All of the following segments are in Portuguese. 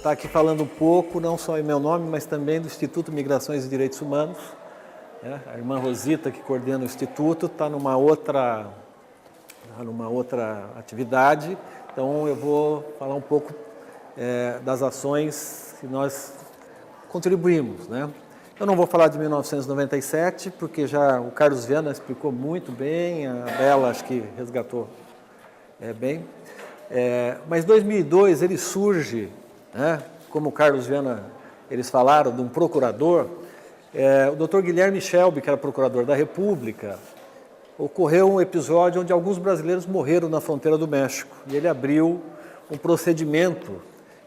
estar aqui falando um pouco, não só em meu nome, mas também do Instituto Migrações e Direitos Humanos. A irmã Rosita, que coordena o Instituto, está numa outra atividade, então eu vou falar um pouco das ações que nós contribuímos, né? Eu não vou falar de 1997, porque já o Carlos Viana explicou muito bem, a Bela acho que resgatou bem. Mas 2002 ele surge, né, como o Carlos Viana, eles falaram, de um procurador, o Dr. Guilherme Shelby, que era procurador da República, ocorreu um episódio onde alguns brasileiros morreram na fronteira do México. E ele abriu um procedimento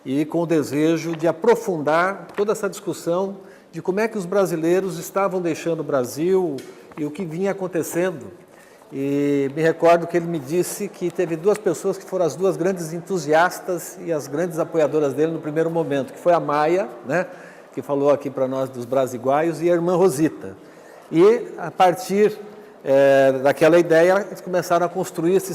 e com o desejo de aprofundar toda essa discussão de como é que os brasileiros estavam deixando o Brasil e o que vinha acontecendo. E me recordo que ele me disse que teve duas pessoas que foram as duas grandes entusiastas e as grandes apoiadoras dele no primeiro momento, que foi a Maia, né, que falou aqui para nós dos brasiguaios, e a irmã Rosita. E, a partir daquela ideia, eles começaram a construir esse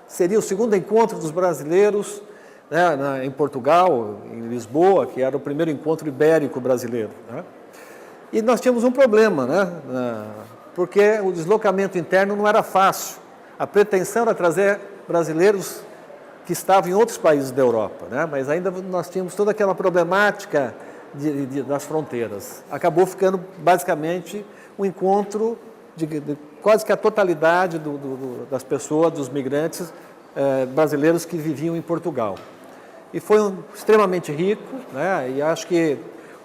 seria o segundo encontro dos brasileiros, né, em Portugal, em Lisboa, que era o primeiro encontro ibérico brasileiro, né? E nós tínhamos um problema, né, porque o deslocamento interno não era fácil. A pretensão era trazer brasileiros que estavam em outros países da Europa, né? Mas ainda nós tínhamos toda aquela problemática das fronteiras. Acabou ficando basicamente um encontro de quase que a totalidade das pessoas, dos migrantes brasileiros que viviam em Portugal. E foi extremamente rico, né? E acho que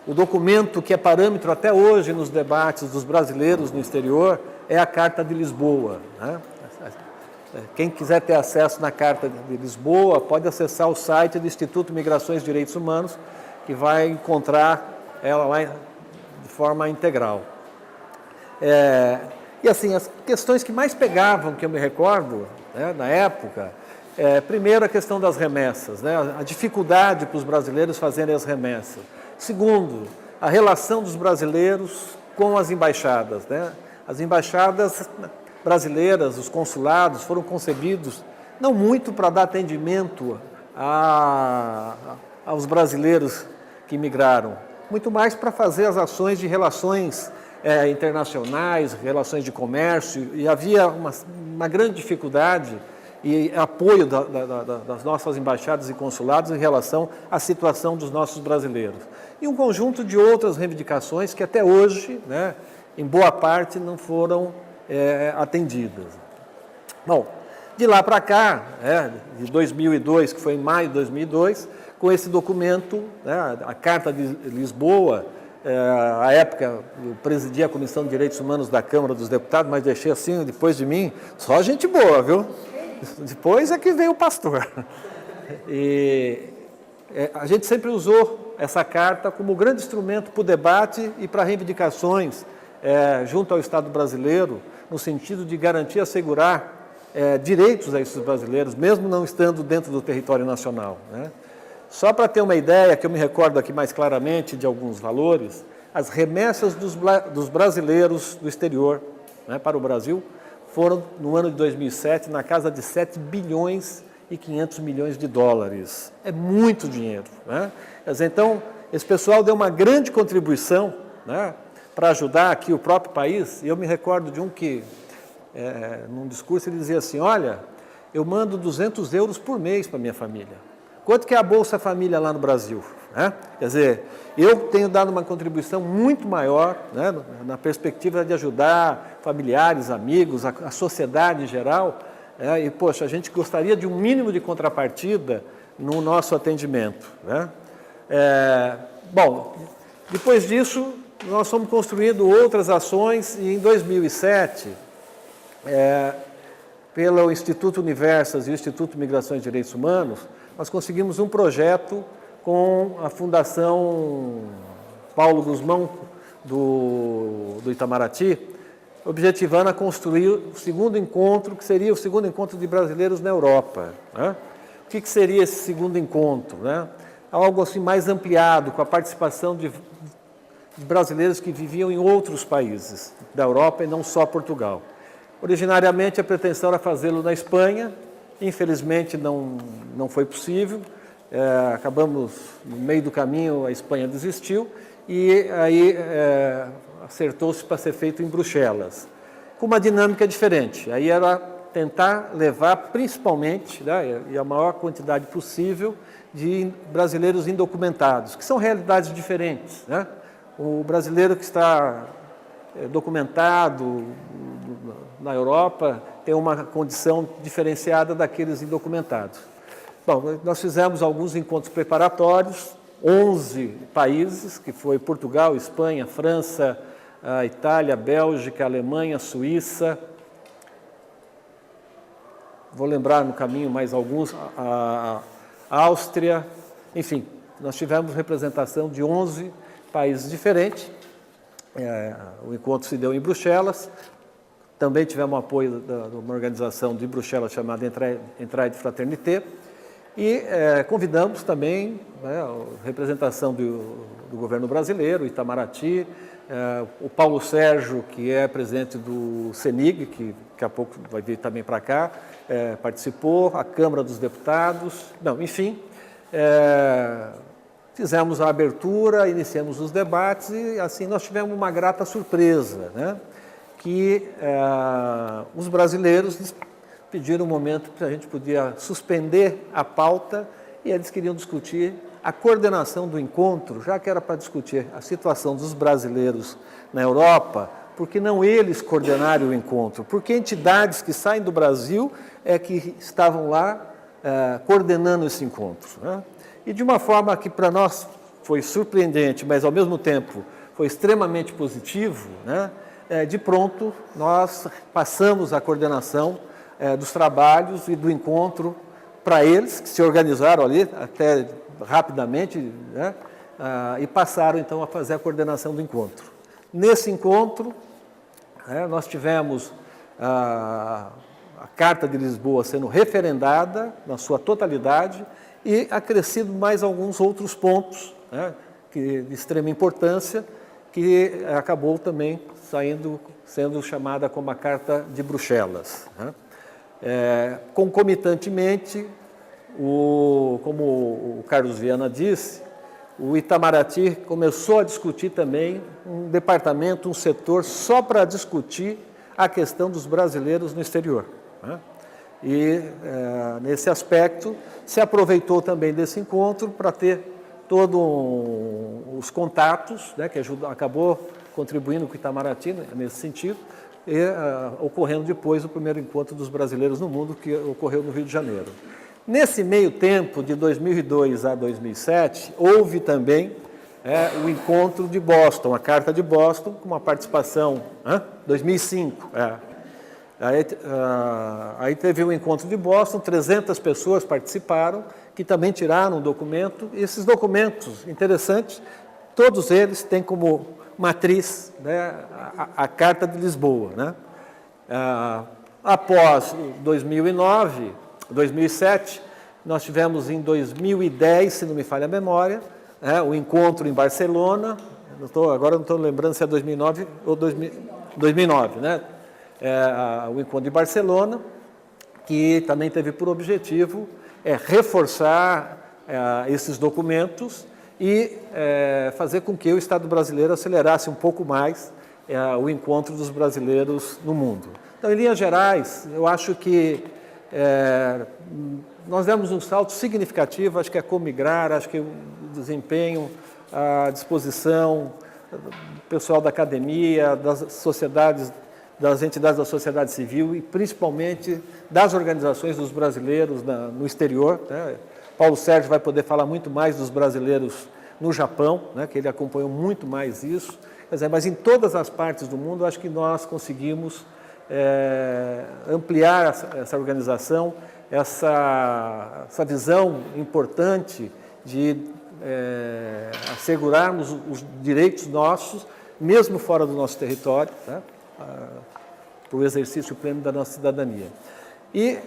o documento que é parâmetro até hoje nos debates dos brasileiros no exterior é a Carta de Lisboa, né? Quem quiser ter acesso na Carta de Lisboa pode acessar o site do Instituto Migrações e Direitos Humanos, que vai encontrar ela lá de forma integral. E assim, as questões que mais pegavam, que eu me recordo, né, na época, primeiro a questão das remessas, né, a dificuldade para os brasileiros fazerem as remessas. Segundo, a relação dos brasileiros com as embaixadas, né? As embaixadas brasileiras, os consulados, foram concebidos não muito para dar atendimento aos brasileiros que migraram, muito mais para fazer as ações de relações internacionais, relações de comércio, e havia uma grande dificuldade e apoio das nossas embaixadas e consulados em relação à situação dos nossos brasileiros. E um conjunto de outras reivindicações que até hoje, né, em boa parte, não foram atendidas. Bom, de lá para cá, de 2002, que foi em maio de 2002, com esse documento, né, a Carta de Lisboa, à época eu presidia a Comissão de Direitos Humanos da Câmara dos Deputados, mas deixei assim, depois de mim, só gente boa, viu? Depois é que veio o pastor. E a gente sempre usou essa carta como grande instrumento para o debate e para reivindicações junto ao Estado brasileiro, no sentido de garantir e assegurar direitos a esses brasileiros, mesmo não estando dentro do território nacional, né? Só para ter uma ideia, que eu me recordo aqui mais claramente de alguns valores, as remessas dos brasileiros do exterior, né, para o Brasil foram, no ano de 2007, na casa de 7 bilhões e 500 milhões de dólares. É muito dinheiro, né? Quer dizer, então, esse pessoal deu uma grande contribuição, né, para ajudar aqui o próprio país. E eu me recordo de um que, num discurso, ele dizia assim, olha, eu mando 200 euros por mês para minha família. Quanto que é a Bolsa Família lá no Brasil? Né? Quer dizer, eu tenho dado uma contribuição muito maior, né, na perspectiva de ajudar familiares, amigos, a sociedade em geral, e, poxa, a gente gostaria de um mínimo de contrapartida no nosso atendimento, né? Bom, depois disso, nós fomos construindo outras ações e em 2007, pelo Instituto Universas e o Instituto Migrações e Direitos Humanos, nós conseguimos um projeto com a Fundação Paulo Guzmão, do Itamaraty, objetivando a construir o segundo encontro, que seria o segundo encontro de brasileiros na Europa, né? O que seria esse segundo encontro, né? Algo assim mais ampliado, com a participação de brasileiros que viviam em outros países da Europa e não só Portugal. Originariamente, a pretensão era fazê-lo na Espanha, infelizmente não foi possível, acabamos, no meio do caminho, a Espanha desistiu, e aí acertou-se para ser feito em Bruxelas, com uma dinâmica diferente. Aí era tentar levar principalmente, né, e a maior quantidade possível, de brasileiros indocumentados, que são realidades diferentes, né? O brasileiro que está documentado na Europa tem uma condição diferenciada daqueles indocumentados. Bom, nós fizemos alguns encontros preparatórios, 11 países, que foi Portugal, Espanha, França, Itália, Bélgica, Alemanha, Suíça. Vou lembrar no caminho mais alguns, a Áustria, enfim, nós tivemos representação de 11 países diferentes. O encontro se deu em Bruxelas, também tivemos apoio de uma organização de Bruxelas chamada Entraide Fraternité, e convidamos também, né, a representação do governo brasileiro, Itamaraty, o Paulo Sérgio, que é presidente do CENIG, que daqui a pouco vai vir também para cá, participou, a Câmara dos Deputados, enfim, fizemos a abertura, iniciamos os debates e assim nós tivemos uma grata surpresa, né, que os brasileiros pediram um momento que a gente podia suspender a pauta e eles queriam discutir a coordenação do encontro, já que era para discutir a situação dos brasileiros na Europa, por que não eles coordenarem o encontro? Porque entidades que saem do Brasil que estavam lá coordenando esse encontro, né? E de uma forma que para nós foi surpreendente, mas ao mesmo tempo foi extremamente positivo, né? De pronto nós passamos a coordenação dos trabalhos e do encontro para eles, que se organizaram ali até rapidamente, né? E passaram então a fazer a coordenação do encontro. Nesse encontro, nós tivemos a Carta de Lisboa sendo referendada na sua totalidade e acrescido mais alguns outros pontos, né, de extrema importância, que acabou também sendo chamada como a Carta de Bruxelas, né? Concomitantemente, como o Carlos Viana disse, o Itamaraty começou a discutir também um departamento, um setor só para discutir a questão dos brasileiros no exterior, né? E, nesse aspecto, se aproveitou também desse encontro para ter todos os contatos, né, que acabou contribuindo com o Itamaraty nesse sentido, e ocorrendo depois o primeiro encontro dos brasileiros no mundo, que ocorreu no Rio de Janeiro. Nesse meio tempo, de 2002 a 2007, houve também o encontro de Boston, a Carta de Boston, com uma participação, 2005, Aí teve um encontro de Boston, 300 pessoas participaram, que também tiraram um documento. E esses documentos, interessantes, todos eles têm como matriz, né, a Carta de Lisboa, né? Após 2007, nós tivemos em 2010, se não me falha a memória, o encontro em Barcelona. Agora não estou lembrando se é 2009 ou 2009, né? O encontro de Barcelona, que também teve por objetivo reforçar esses documentos e fazer com que o Estado brasileiro acelerasse um pouco mais o encontro dos brasileiros no mundo. Então, em linhas gerais, eu acho que nós demos um salto significativo, acho que a Comigrar, acho que o desempenho, a disposição do pessoal da academia, das sociedades, das entidades da sociedade civil e principalmente das organizações dos brasileiros no exterior, né? Paulo Sérgio vai poder falar muito mais dos brasileiros no Japão, né, que ele acompanhou muito mais isso. Quer dizer, mas em todas as partes do mundo, acho que nós conseguimos ampliar essa organização, essa visão importante de assegurarmos os direitos nossos, mesmo fora do nosso território, né, para o exercício pleno da nossa cidadania. E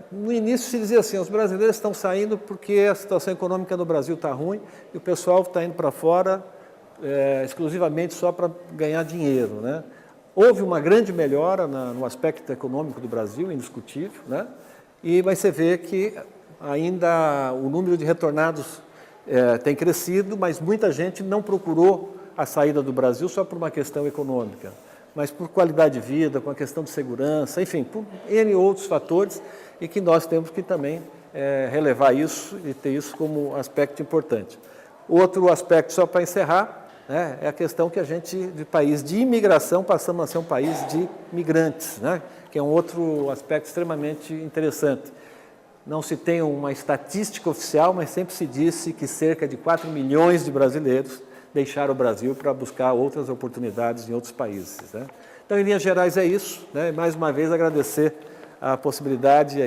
no início se dizia assim, os brasileiros estão saindo porque a situação econômica no Brasil está ruim e o pessoal está indo para fora exclusivamente só para ganhar dinheiro, né? Houve uma grande melhora no aspecto econômico do Brasil, indiscutível, né? Mas você vê que ainda o número de retornados tem crescido, mas muita gente não procurou a saída do Brasil só por uma questão econômica, mas por qualidade de vida, com a questão de segurança, enfim, por N outros fatores, e que nós temos que também relevar isso e ter isso como aspecto importante. Outro aspecto, só para encerrar, é a questão que a gente, de país de imigração, passamos a ser um país de migrantes, né? Que é um outro aspecto extremamente interessante. Não se tem uma estatística oficial, mas sempre se disse que cerca de 4 milhões de brasileiros deixaram o Brasil para buscar outras oportunidades em outros países, né? Então, em linhas gerais, é isso, né? Mais uma vez, agradecer a possibilidade,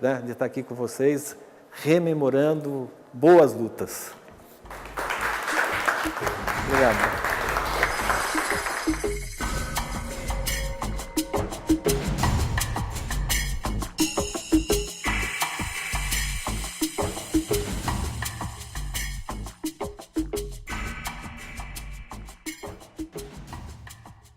né, de estar aqui com vocês, rememorando boas lutas. Obrigado.